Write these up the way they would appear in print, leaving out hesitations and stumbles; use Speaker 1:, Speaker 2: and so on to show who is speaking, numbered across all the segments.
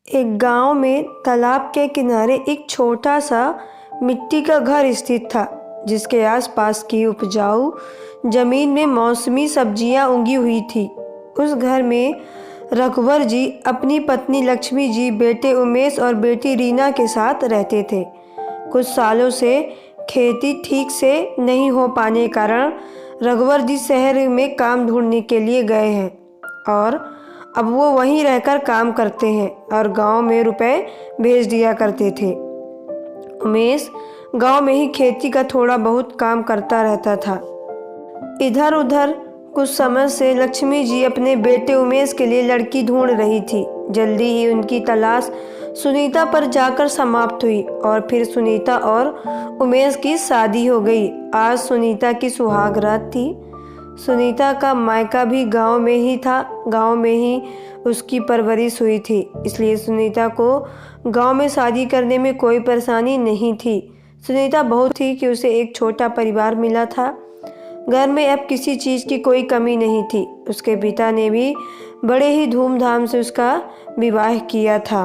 Speaker 1: एक गांव में तालाब के किनारे एक छोटा सा मिट्टी का घर स्थित था, जिसके आसपास की उपजाऊ जमीन में मौसमी सब्जियां उगी हुई थी। उस घर में रघुवर जी अपनी पत्नी लक्ष्मी जी, बेटे उमेश और बेटी रीना के साथ रहते थे। कुछ सालों से खेती ठीक से नहीं हो पाने कारण रघुवर जी शहर में काम ढूंढने के लिए गए हैं और अब वो वहीं रहकर काम करते हैं और गांव में रुपए भेज दिया करते थे। उमेश गांव में ही खेती का थोड़ा बहुत काम करता रहता था। इधर उधर कुछ समय से लक्ष्मी जी अपने बेटे उमेश के लिए लड़की ढूंढ रही थी। जल्दी ही उनकी तलाश सुनीता पर जाकर समाप्त हुई और फिर सुनीता और उमेश की शादी हो गई। आज सुनीता की सुहाग रात थी। सुनीता का मायका भी गांव में ही था। गांव में ही उसकी परवरिश हुई थी, इसलिए सुनीता को गांव में शादी करने में कोई परेशानी नहीं थी। सुनीता बहुत थी कि उसे एक छोटा परिवार मिला था। घर में अब किसी चीज़ की कोई कमी नहीं थी। उसके पिता ने भी बड़े ही धूमधाम से उसका विवाह किया था।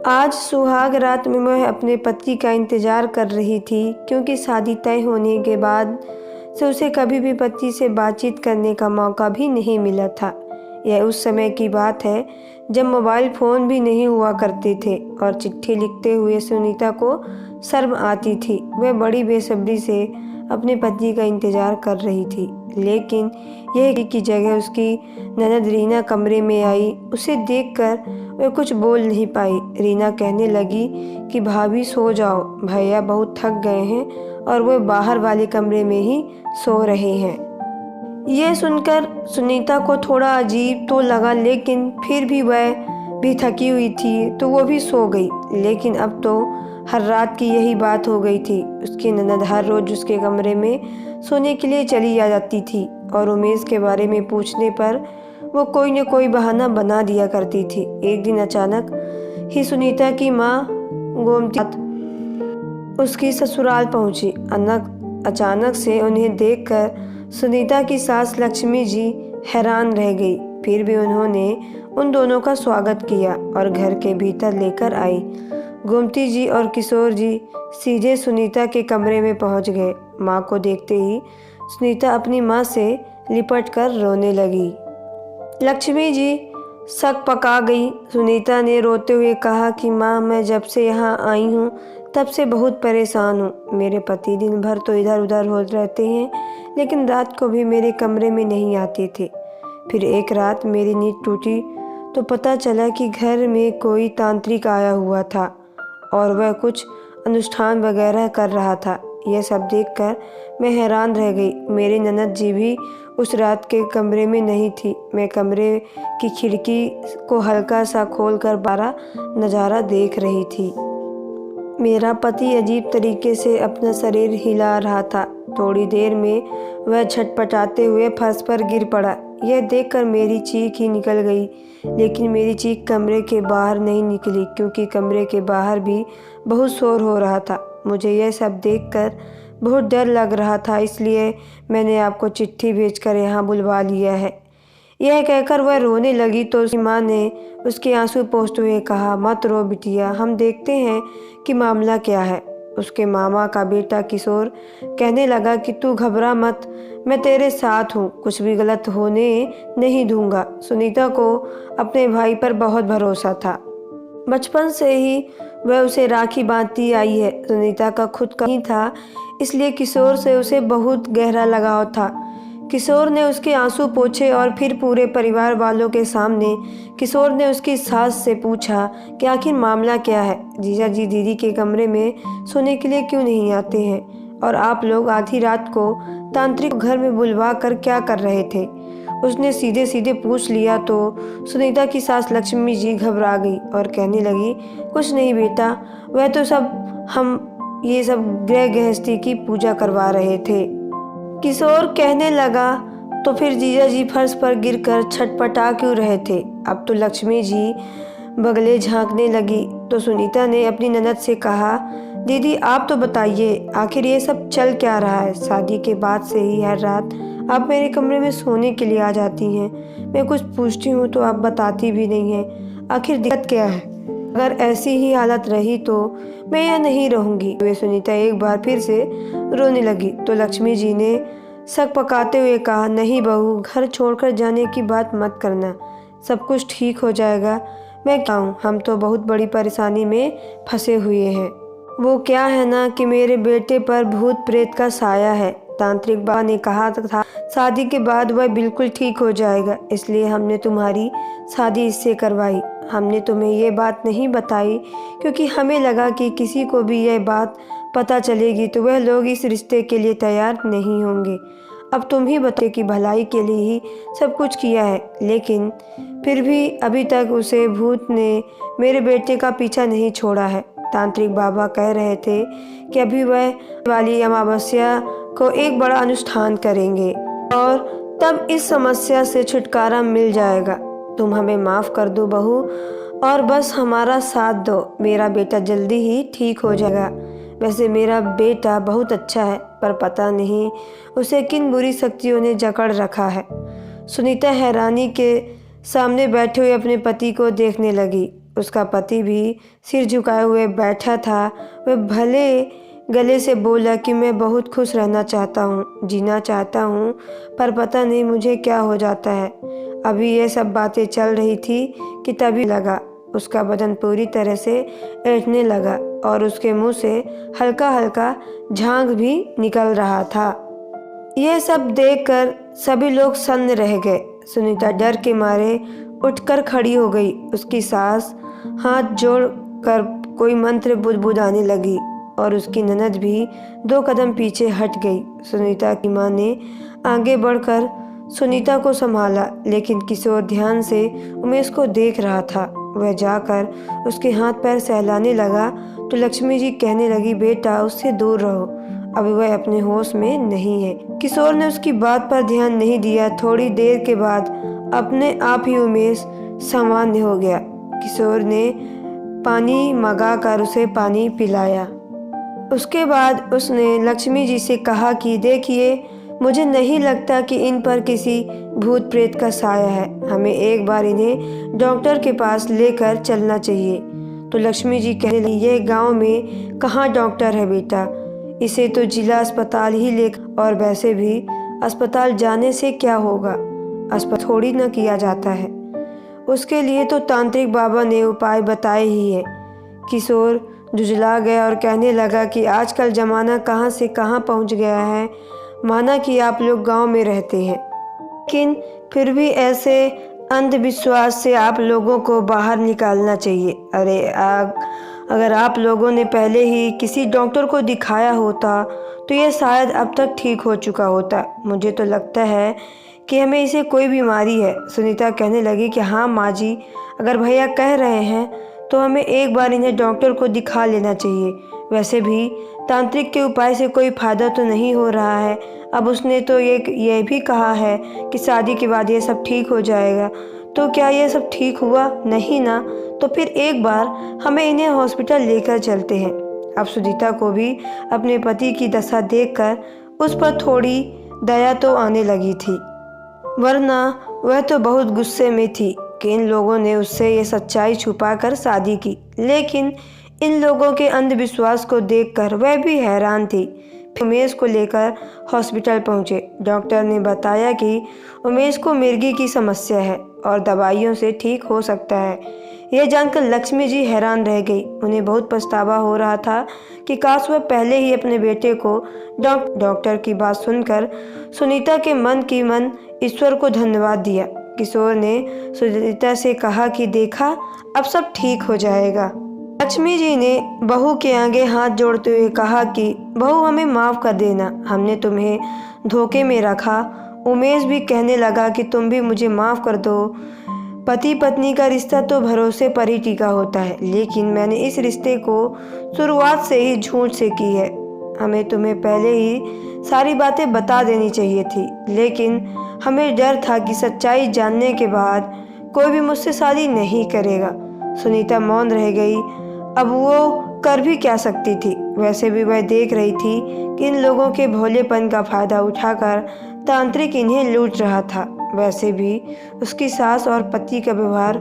Speaker 1: आज सुहाग रात में वह अपने पति का इंतजार कर रही थी, क्योंकि शादी तय होने के बाद से उसे कभी भी पति से बातचीत करने का मौका भी नहीं मिला था। यह उस समय की बात है जब मोबाइल फ़ोन भी नहीं हुआ करते थे और चिट्ठी लिखते हुए सुनीता को शर्म आती थी। वह बड़ी बेसब्री से अपने पति का इंतजार कर रही थी, लेकिन यह की जगह उसकी ननद रीना कमरे में आई। उसे देखकर वह कुछ बोल नहीं पाई। रीना कहने लगी कि भाभी सो जाओ, भैया बहुत थक गए हैं और वह बाहर वाले कमरे में ही सो रहे हैं। यह सुनकर सुनीता को थोड़ा अजीब तो लगा, लेकिन फिर भी वह भी थकी हुई थी तो वो भी सो गई। लेकिन अब तो हर रात की यही बात हो गई थी। उसकी ननद हर रोज उसके कमरे में सोने के लिए चली आ जाती थी और उमेश के बारे में पूछने पर वो कोई न कोई बहाना बना दिया करती थी। एक दिन अचानक ही सुनीता की माँ गोमती उसकी ससुराल पहुंची। अचानक से उन्हें देखकर सुनीता की सास लक्ष्मी जी हैरान रह गई। फिर भी उन्होंने उन दोनों का स्वागत किया और घर के भीतर लेकर आई। गोमती जी और किशोर जी सीधे सुनीता के कमरे में पहुंच गए। माँ को देखते ही सुनीता अपनी माँ से लिपट कर रोने लगी। लक्ष्मी जी शक पका गई। सुनीता ने रोते हुए कहा कि माँ, मैं जब से यहाँ आई हूँ तब से बहुत परेशान हूँ। मेरे पति दिन भर तो इधर उधर हो रहते हैं, लेकिन रात को भी मेरे कमरे में नहीं आते थे। फिर एक रात मेरी नींद टूटी तो पता चला कि घर में कोई तांत्रिक आया हुआ था और वह कुछ अनुष्ठान वगैरह कर रहा था। यह सब देखकर मैं हैरान रह गई। मेरी ननद जी भी उस रात के कमरे में नहीं थी। मैं कमरे की खिड़की को हल्का सा खोलकर बाहर नज़ारा देख रही थी। मेरा पति अजीब तरीके से अपना शरीर हिला रहा था। थोड़ी देर में वह छटपटाते हुए फर्श पर गिर पड़ा। यह देखकर मेरी चीख ही निकल गई, लेकिन मेरी चीख कमरे के बाहर नहीं निकली, क्योंकि कमरे के बाहर भी बहुत शोर हो रहा था। मुझे यह सब देखकर बहुत डर लग रहा था, इसलिए मैंने आपको चिट्ठी भेजकर यहाँ बुलवा लिया है। यह कहकर वह रोने लगी तो उसकी माँ ने उसके आंसू पोंछते हुए कहा, मत रो बिटिया, हम देखते हैं कि मामला क्या है। उसके मामा का बेटा किशोर कहने लगा कि तू घबरा मत, मैं तेरे साथ हूँ, कुछ भी गलत होने नहीं दूंगा। सुनीता को अपने भाई पर बहुत भरोसा था। बचपन से ही वह उसे राखी बांधती आई है। सुनीता का खुद का ही था, इसलिए किशोर से उसे बहुत गहरा लगाव था। किशोर ने उसके आंसू पोंछे और फिर पूरे परिवार वालों के सामने किशोर ने उसकी सास से पूछा कि आखिर मामला क्या है। जीजा जी दीदी के कमरे में सोने के लिए क्यों नहीं आते हैं, और आप लोग आधी रात को तांत्रिक घर में बुलवा कर क्या कर रहे थे। उसने सीधे सीधे पूछ लिया तो सुनीता की सास लक्ष्मी जी घबरा गई और कहने लगी, कुछ नहीं बेटा, वह तो हम ये सब गृह गृहस्थी की पूजा करवा रहे थे। किशोर कहने लगा, तो फिर जीजा जी फर्श पर गिरकर छटपटा क्यों रहे थे। अब तो लक्ष्मी जी बगले झांकने लगी तो सुनीता ने अपनी ननद से कहा, दीदी आप तो बताइए, आखिर ये सब चल क्या रहा है। शादी के बाद से ही हर रात आप मेरे कमरे में सोने के लिए आ जाती हैं। मैं कुछ पूछती हूँ तो आप बताती भी नहीं हैं। आखिर दिक्कत क्या है? अगर ऐसी ही हालत रही तो मैं यहाँ नहीं रहूँगी। वे सुनीता एक बार फिर से रोने लगी तो लक्ष्मी जी ने शक पकाते हुए कहा, नहीं बहू, घर छोड़कर जाने की बात मत करना, सब कुछ ठीक हो जाएगा। मैं क्या हूँ, हम तो बहुत बड़ी परेशानी में फंसे हुए हैं। वो क्या है ना कि मेरे बेटे पर भूत प्रेत का साया है। तांत्रिक बाबा ने कहा था शादी के बाद वह बिल्कुल ठीक हो जाएगा, इसलिए हमने तुम्हारी शादी इससे करवाई। हमने तुम्हें ये बात नहीं बताई क्योंकि हमें लगा कि किसी को भी यह बात पता चलेगी तो वह लोग इस रिश्ते के लिए तैयार नहीं होंगे। अब तुम ही बच्चे की भलाई के लिए ही सब कुछ किया है, लेकिन फिर भी अभी तक उसे भूत ने मेरे बेटे का पीछा नहीं छोड़ा है। तांत्रिक बाबा कह रहे थे कि अभी वह वाली अमावस्या को एक बड़ा अनुष्ठान करेंगे और तब इस समस्या से छुटकारा मिल जाएगा। तुम हमें माफ़ कर दो बहू और बस हमारा साथ दो, मेरा बेटा जल्दी ही ठीक हो जाएगा। वैसे मेरा बेटा बहुत अच्छा है, पर पता नहीं उसे किन बुरी शक्तियों ने जकड़ रखा है। सुनीता हैरानी के सामने बैठे हुए अपने पति को देखने लगी। उसका पति भी सिर झुकाए हुए बैठा था। वह भले गले से बोला कि मैं बहुत खुश रहना चाहता हूँ, जीना चाहता हूँ, पर पता नहीं मुझे क्या हो जाता है। अभी ये सब बातें चल रही थी कि तभी लगा उसका बदन पूरी तरह से ऐंठने लगा और उसके मुंह से हल्का हल्का झाग भी निकल रहा था। यह सब देखकर सभी लोग सन्न रह गए। सुनीता डर के मारे उठकर खड़ी हो गई। उसकी सास हाथ जोड़कर कोई मंत्र बुदबुदाने लगी और उसकी ननद भी 2 कदम पीछे हट गई। सुनीता की मां ने आगे बढ़कर सुनीता को संभाला, लेकिन किशोर ध्यान से उमेश को देख रहा था। वह जाकर उसके हाथ पैर सहलाने लगा तो लक्ष्मी जी कहने लगी, बेटा उससे दूर रहो, अभी वह अपने होश में नहीं है। किशोर ने उसकी बात पर ध्यान नहीं दिया। थोड़ी देर के बाद अपने आप ही उमेश सामान्य हो गया। किशोर ने पानी मंगाकर उसे पानी पिलाया। उसके बाद उसने लक्ष्मी जी से कहा कि देखिए, मुझे नहीं लगता कि इन पर किसी भूत प्रेत का साया है, हमें एक बार इन्हें डॉक्टर के पास लेकर चलना चाहिए। तो लक्ष्मी जी कहने लगी, यह गांव में कहाँ डॉक्टर है बेटा, इसे तो जिला अस्पताल ही ले, और वैसे भी अस्पताल जाने से क्या होगा, अस्पताल थोड़ी न किया जाता है, उसके लिए तो तांत्रिक बाबा ने उपाय बताए ही है। किशोर जुझला गया और कहने लगा कि आजकल ज़माना कहाँ से कहाँ पहुँच गया है। माना कि आप लोग गांव में रहते हैं, लेकिन फिर भी ऐसे अंधविश्वास से आप लोगों को बाहर निकालना चाहिए। अरे अगर आप लोगों ने पहले ही किसी डॉक्टर को दिखाया होता तो ये शायद अब तक ठीक हो चुका होता। मुझे तो लगता है कि हमें इसे कोई बीमारी है। सुनीता कहने लगी कि हाँ माँ जी, अगर भैया कह रहे हैं तो हमें एक बार इन्हें डॉक्टर को दिखा लेना चाहिए। वैसे भी तांत्रिक के उपाय से कोई फ़ायदा तो नहीं हो रहा है। अब उसने तो ये भी कहा है कि शादी के बाद ये सब ठीक हो जाएगा, तो क्या ये सब ठीक हुआ? नहीं ना। तो फिर एक बार हमें इन्हें हॉस्पिटल लेकर चलते हैं। अब सुनीता को भी अपने पति की दशा देखकर उस पर थोड़ी दया तो आने लगी थी, वरना वह तो बहुत गुस्से में थी कि इन लोगों ने उससे ये सच्चाई छुपाकर शादी की। लेकिन इन लोगों के अंधविश्वास को देखकर वह भी हैरान थी। उमेश को लेकर हॉस्पिटल पहुंचे। डॉक्टर ने बताया कि उमेश को मिर्गी की समस्या है और दवाइयों से ठीक हो सकता है। यह जानकर लक्ष्मी जी हैरान रह गई। उन्हें बहुत पछतावा हो रहा था कि काश वह पहले ही अपने बेटे को डॉक्टर की बात सुनकर सुनीता के मन की मन ईश्वर को धन्यवाद दिया। किशोर ने सुनीता से कहा कि देखा, अब सब ठीक हो जाएगा। लक्ष्मी जी ने बहू के आगे हाथ जोड़ते हुए कहा कि बहू, हमें माफ़ कर देना, हमने तुम्हें धोखे में रखा। उमेश भी कहने लगा कि तुम भी मुझे माफ़ कर दो। पति पत्नी का रिश्ता तो भरोसे पर ही टिका होता है, लेकिन मैंने इस रिश्ते को शुरुआत से ही झूठ से की है। हमें तुम्हें पहले ही सारी बातें बता देनी चाहिए थी, लेकिन हमें डर था कि सच्चाई जानने के बाद कोई भी मुझसे शादी नहीं करेगा। सुनीता मौन रह गई। अब वो कर भी क्या सकती थी। वैसे भी वह देख रही थी कि इन लोगों के भोलेपन का फायदा उठाकर तांत्रिक इन्हें लूट रहा था। वैसे भी उसकी सास और पति का व्यवहार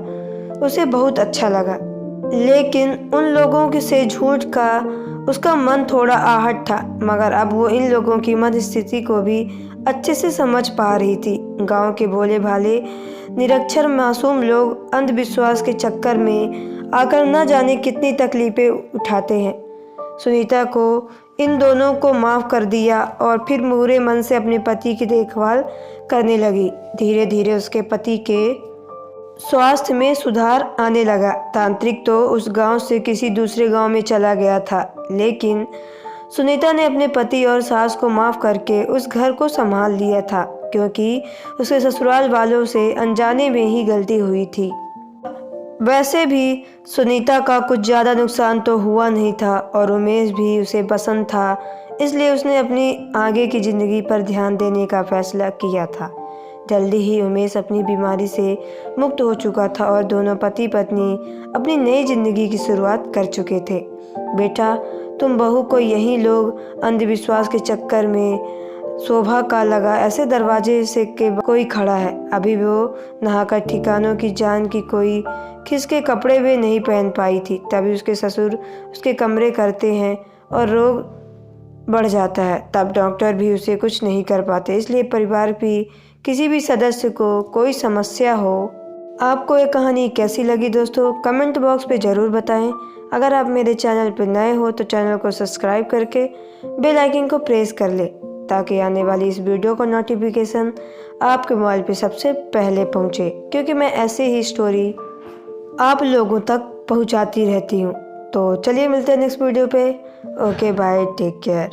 Speaker 1: उसे बहुत अच्छा लगा, लेकिन उन लोगों के से झूठ का उसका मन थोड़ा आहट था। मगर अब वो इन लोगों की मद स्थिति को भी अच्छे से समझ पा रही थी। गांव के भोले भाले निरक्षर मासूम लोग अंधविश्वास के चक्कर में आकर न जाने कितनी तकलीफें उठाते हैं। सुनीता को इन दोनों को माफ़ कर दिया और फिर पूरे मन से अपने पति की देखभाल करने लगी। धीरे धीरे उसके पति के स्वास्थ्य में सुधार आने लगा। तांत्रिक तो उस गांव से किसी दूसरे गांव में चला गया था, लेकिन सुनीता ने अपने पति और सास को माफ़ करके उस घर को संभाल लिया था, क्योंकि उसके ससुराल वालों से अनजाने में ही गलती हुई थी। वैसे भी सुनीता का कुछ ज़्यादा नुकसान तो हुआ नहीं था और उमेश भी उसे पसंद था, इसलिए उसने अपनी आगे की ज़िंदगी पर ध्यान देने का फैसला किया था। जल्दी ही उमेश अपनी बीमारी से मुक्त हो चुका था और दोनों पति पत्नी अपनी नई ज़िंदगी की शुरुआत कर चुके थे। बेटा, तुम बहू को यही लोग अंधविश्वास के चक्कर में शोभा का लगा ऐसे दरवाजे से के कोई खड़ा है। अभी वो नहाकर ठिकानों की जान की कोई खिसके कपड़े भी नहीं पहन पाई थी, तभी उसके ससुर उसके कमरे करते हैं और रोग बढ़ जाता है। तब डॉक्टर भी उसे कुछ नहीं कर पाते। इसलिए परिवार भी किसी भी सदस्य को कोई समस्या हो। आपको ये कहानी कैसी लगी दोस्तों, कमेंट बॉक्स पे ज़रूर बताएं। अगर आप मेरे चैनल पर नए हो तो चैनल को सब्सक्राइब करके बेल आइकन को प्रेस कर ले, ताकि आने वाली इस वीडियो का नोटिफिकेशन आपके मोबाइल पे सबसे पहले पहुंचे, क्योंकि मैं ऐसे ही स्टोरी आप लोगों तक पहुंचाती रहती हूं। तो चलिए मिलते हैं नेक्स्ट वीडियो पे। Okay bye, take care.